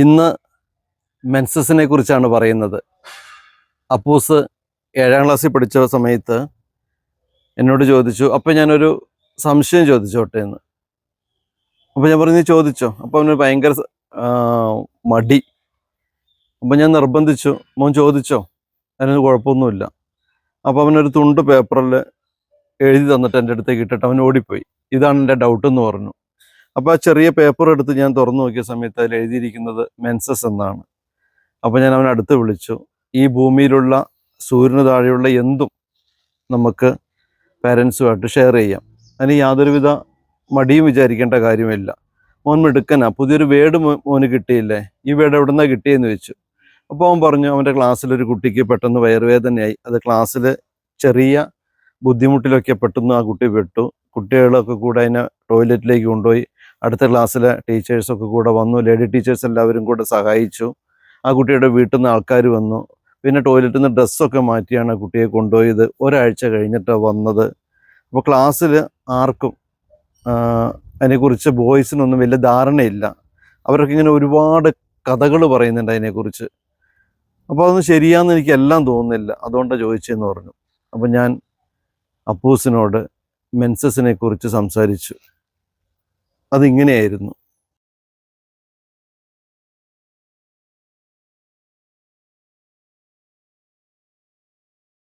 ഇന്ന് മെൻസസിനെ കുറിച്ചാണ് പറയുന്നത്. അപ്പൂസ് 7ാം ക്ലാസ്സിൽ പഠിച്ച സമയത്ത് എന്നോട് ചോദിച്ചു, അപ്പോൾ ഞാനൊരു സംശയം ചോദിച്ചോട്ടെ എന്ന്. അപ്പോൾ ഞാൻ പറഞ്ഞു, നീ ചോദിച്ചോ. അപ്പോൾ അവന് ഭയങ്കര മടി. അപ്പോൾ ഞാൻ നിർബന്ധിച്ചു, മോൻ ചോദിച്ചോ, അതിനൊന്നും കുഴപ്പമൊന്നുമില്ല. അപ്പോൾ അവനൊരു തുണ്ട് പേപ്പറിൽ എഴുതി തന്നിട്ട് എൻ്റെ അടുത്തേക്ക് ഇട്ടിട്ട് അവൻ ഓടിപ്പോയി. ഇതാണ് എൻ്റെ ഡൗട്ട് എന്ന് പറഞ്ഞു. അപ്പോൾ ആ ചെറിയ പേപ്പർ എടുത്ത് ഞാൻ തുറന്നു നോക്കിയ സമയത്ത് അതിൽ എഴുതിയിരിക്കുന്നത് മെൻസസ് എന്നാണ്. അപ്പോൾ ഞാൻ അവനെ അടുത്ത് വിളിച്ചു. ഈ ഭൂമിയിലുള്ള സൂര്യന് താഴെയുള്ള എന്തും നമുക്ക് പാരൻസുമായിട്ട് ഷെയർ ചെയ്യാം. അതിന് യാതൊരുവിധ മടിയും വിചാരിക്കേണ്ട കാര്യമില്ല. മോൻ മിടുക്കനാ, പുതിയൊരു വേർഡ് മോന് കിട്ടിയില്ലേ, ഈ വേർഡ് എവിടെ നിന്നാണ് കിട്ടിയെന്ന് വെച്ചു. അപ്പോൾ അവൻ പറഞ്ഞു, അവൻ്റെ ക്ലാസ്സിലൊരു കുട്ടിക്ക് പെട്ടെന്ന് വയറുവേദനയായി, അത് ക്ലാസ്സിൽ ചെറിയ ബുദ്ധിമുട്ടിലൊക്കെ പെട്ടെന്ന് ആ കുട്ടി പെട്ടു. കുട്ടികളൊക്കെ കൂടെ അതിനെ ടോയ്ലറ്റിലേക്ക് കൊണ്ടുപോയി. അടുത്ത ക്ലാസ്സിലെ ടീച്ചേഴ്സൊക്കെ കൂടെ വന്നു, ലേഡി ടീച്ചേഴ്സ് എല്ലാവരും കൂടെ സഹായിച്ചു. ആ കുട്ടിയുടെ വീട്ടിൽ നിന്ന് ആൾക്കാർ വന്നു. പിന്നെ ടോയ്ലറ്റിൽ നിന്ന് ഡ്രസ്സൊക്കെ മാറ്റിയാണ് ആ കുട്ടിയെ കൊണ്ടുപോയത്. ഒരാഴ്ച കഴിഞ്ഞിട്ടാണ് വന്നത്. അപ്പോൾ ക്ലാസ്സിൽ ആർക്കും അതിനെക്കുറിച്ച് ബോയ്സിനൊന്നും വലിയ ധാരണയില്ല. അവരൊക്കെ ഇങ്ങനെ ഒരുപാട് കഥകൾ പറയുന്നുണ്ട് അതിനെക്കുറിച്ച്. അപ്പോൾ അതൊന്നും ശരിയാണെന്ന് എനിക്ക് എല്ലാം തോന്നുന്നില്ല, അതുകൊണ്ടാണ് ചോദിച്ചതെന്ന് പറഞ്ഞു. അപ്പോൾ ഞാൻ അപ്പൂസിനോട് മെൻസസിനെ കുറിച്ച് സംസാരിച്ചു. അതിങ്ങനെയായിരുന്നു.